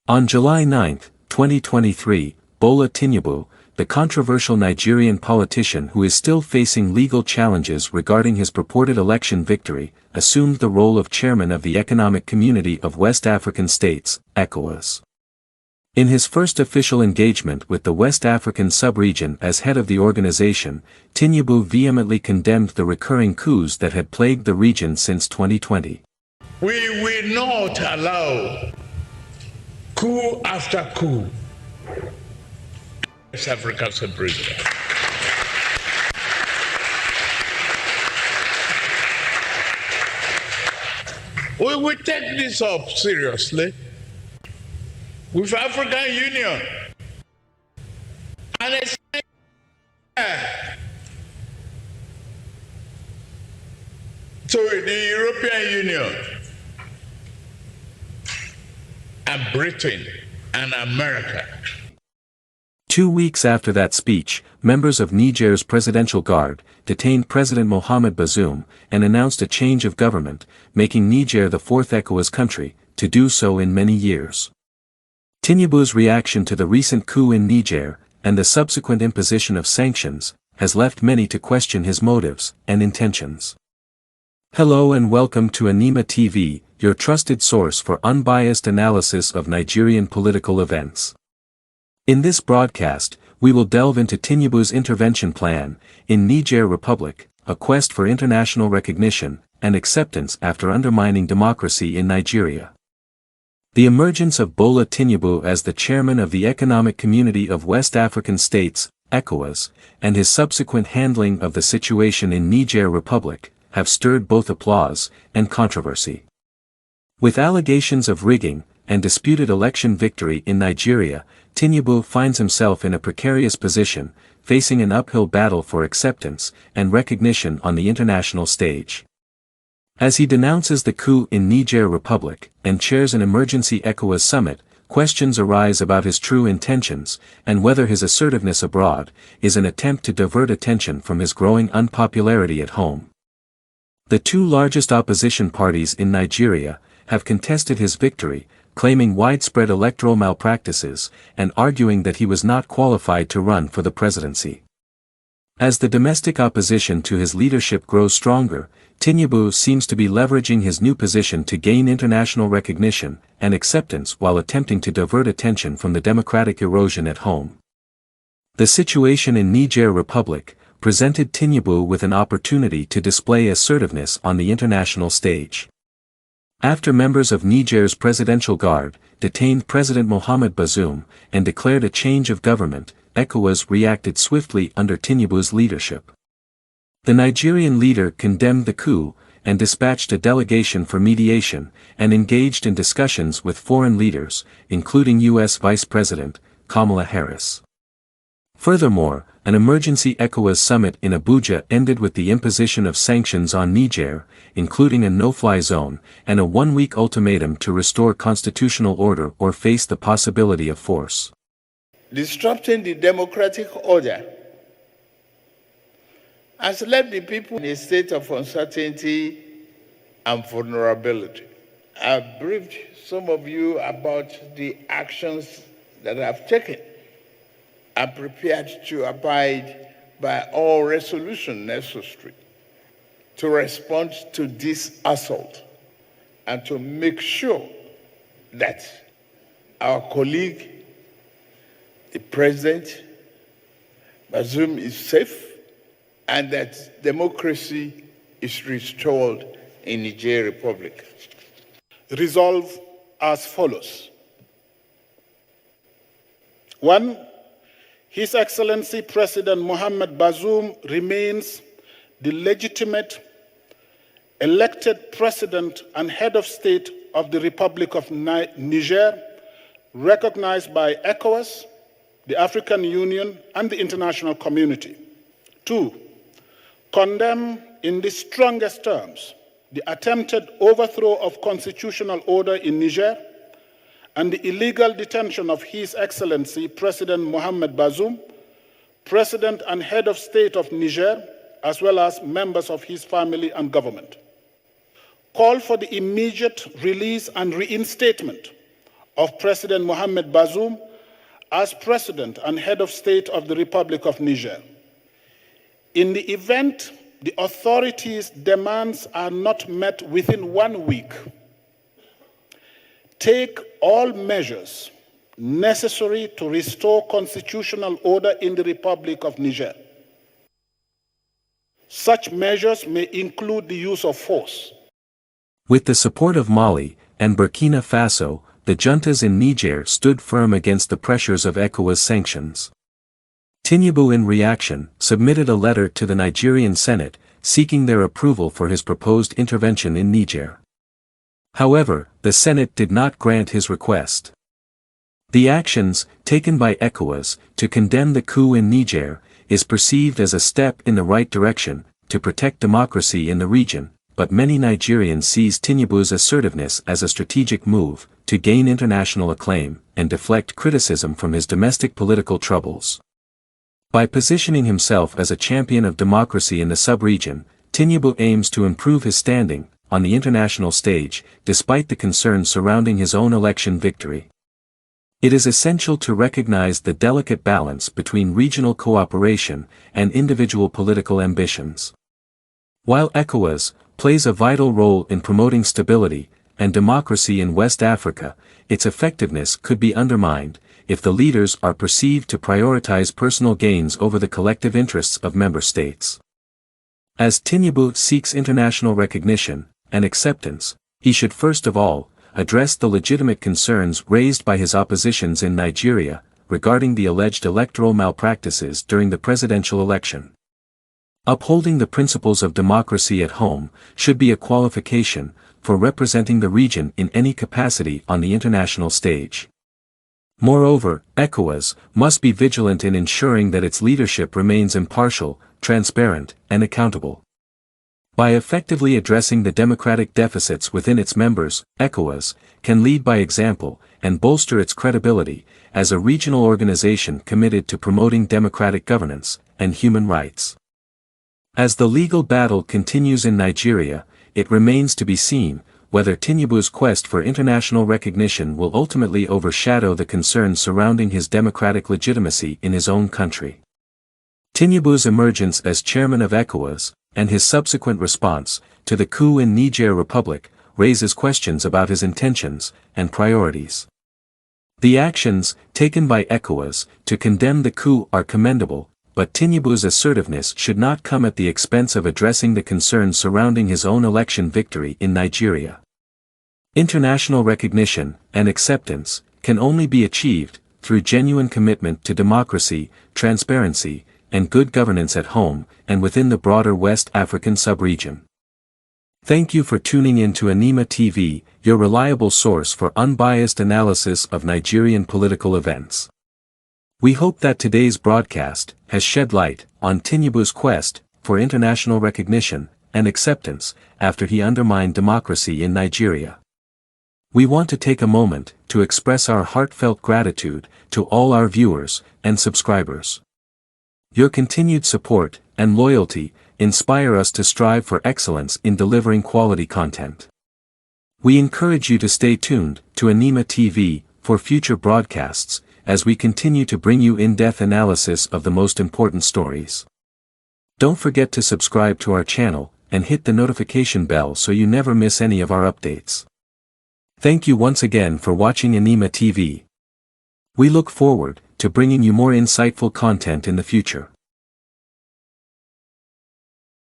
On July 9, 2023, Bola Tinubu, the controversial Nigerian politician who is still facing legal challenges regarding his purported election victory, assumed the role of chairman of the Economic Community of West African States, ECOWAS. In his first official engagement with the West African sub-region as head of the organization, Tinubu vehemently condemned the recurring coups that had plagued the region since 2020. We will not allow coup after coup. West African sub-region. We will take this up seriously with African Union and to the European Union and Britain and America. 2 weeks after that speech, members of Niger's Presidential Guard detained President Mohamed Bazoum and announced a change of government, making Niger the fourth ECOWAS country to do so in many years. Tinubu's reaction to the recent coup in Niger, and the subsequent imposition of sanctions, has left many to question his motives and intentions. Hello and welcome to Enimaar TV, your trusted source for unbiased analysis of Nigerian political events. In this broadcast, we will delve into Tinubu's intervention plan in Niger Republic, a quest for international recognition and acceptance after undermining democracy in Nigeria. The emergence of Bola Tinubu as the chairman of the Economic Community of West African States, ECOWAS, and his subsequent handling of the situation in Niger Republic, have stirred both applause and controversy. With allegations of rigging and disputed election victory in Nigeria, Tinubu finds himself in a precarious position, facing an uphill battle for acceptance and recognition on the international stage. As he denounces the coup in Niger Republic and chairs an emergency ECOWAS summit, questions arise about his true intentions and whether his assertiveness abroad is an attempt to divert attention from his growing unpopularity at home. The two largest opposition parties in Nigeria have contested his victory, claiming widespread electoral malpractices and arguing that he was not qualified to run for the presidency. As the domestic opposition to his leadership grows stronger, Tinubu seems to be leveraging his new position to gain international recognition and acceptance while attempting to divert attention from the democratic erosion at home. The situation in Niger Republic presented Tinubu with an opportunity to display assertiveness on the international stage. After members of Niger's Presidential Guard detained President Mohamed Bazoum and declared a change of government, ECOWAS reacted swiftly under Tinubu's leadership. The Nigerian leader condemned the coup and dispatched a delegation for mediation and engaged in discussions with foreign leaders, including U.S. Vice President Kamala Harris. Furthermore, an emergency ECOWAS summit in Abuja ended with the imposition of sanctions on Niger, including a no-fly zone and a one-week ultimatum to restore constitutional order or face the possibility of force. Disrupting the democratic order has left the people in a state of uncertainty and vulnerability. I've briefed some of you about the actions that I've taken. I'm prepared to abide by all resolution necessary to respond to this assault and to make sure that our colleague, the President Bazoum, is safe and that democracy is restored in Niger Republic. Resolve as follows. 1. His Excellency President Mohamed Bazoum remains the legitimate, elected President and Head of State of the Republic of Niger, recognized by ECOWAS, the African Union, and the international community. 2. Condemn in the strongest terms the attempted overthrow of constitutional order in Niger and the illegal detention of His Excellency President Mohamed Bazoum, President and Head of State of Niger, as well as members of his family and government. Call for the immediate release and reinstatement of President Mohamed Bazoum as President and Head of State of the Republic of Niger. In the event the authorities' demands are not met within 1 week, take all measures necessary to restore constitutional order in the Republic of Niger. Such measures may include the use of force. With the support of Mali and Burkina Faso, the juntas in Niger stood firm against the pressures of ECOWAS sanctions. Tinubu, in reaction, submitted a letter to the Nigerian Senate, seeking their approval for his proposed intervention in Niger. However, the Senate did not grant his request. The actions, taken by ECOWAS, to condemn the coup in Niger, is perceived as a step in the right direction, to protect democracy in the region, but many Nigerians sees Tinubu's assertiveness as a strategic move, to gain international acclaim, and deflect criticism from his domestic political troubles. By positioning himself as a champion of democracy in the sub-region, Tinubu aims to improve his standing on the international stage, despite the concerns surrounding his own election victory. It is essential to recognize the delicate balance between regional cooperation and individual political ambitions. While ECOWAS plays a vital role in promoting stability and democracy in West Africa, its effectiveness could be undermined if the leaders are perceived to prioritize personal gains over the collective interests of member states. As Tinubu seeks international recognition and acceptance, he should first of all address the legitimate concerns raised by his oppositions in Nigeria regarding the alleged electoral malpractices during the presidential election. Upholding the principles of democracy at home should be a qualification for representing the region in any capacity on the international stage. Moreover, ECOWAS must be vigilant in ensuring that its leadership remains impartial, transparent, and accountable. By effectively addressing the democratic deficits within its members, ECOWAS can lead by example and bolster its credibility as a regional organization committed to promoting democratic governance and human rights. As the legal battle continues in Nigeria, it remains to be seen whether Tinubu's quest for international recognition will ultimately overshadow the concerns surrounding his democratic legitimacy in his own country. Tinubu's emergence as chairman of ECOWAS, and his subsequent response to the coup in Niger Republic, raises questions about his intentions and priorities. The actions taken by ECOWAS to condemn the coup are commendable, but Tinubu's assertiveness should not come at the expense of addressing the concerns surrounding his own election victory in Nigeria. International recognition and acceptance can only be achieved through genuine commitment to democracy, transparency, and good governance at home and within the broader West African sub-region. Thank you for tuning in to Enimaar TV, your reliable source for unbiased analysis of Nigerian political events. We hope that today's broadcast has shed light on Tinubu's quest for international recognition and acceptance after he undermined democracy in Nigeria. We want to take a moment to express our heartfelt gratitude to all our viewers and subscribers. Your continued support and loyalty inspire us to strive for excellence in delivering quality content. We encourage you to stay tuned to Enimaar TV for future broadcasts as we continue to bring you in-depth analysis of the most important stories. Don't forget to subscribe to our channel and hit the notification bell so you never miss any of our updates. Thank you once again for watching Enimaar TV. We look forward to bringing you more insightful content in the future.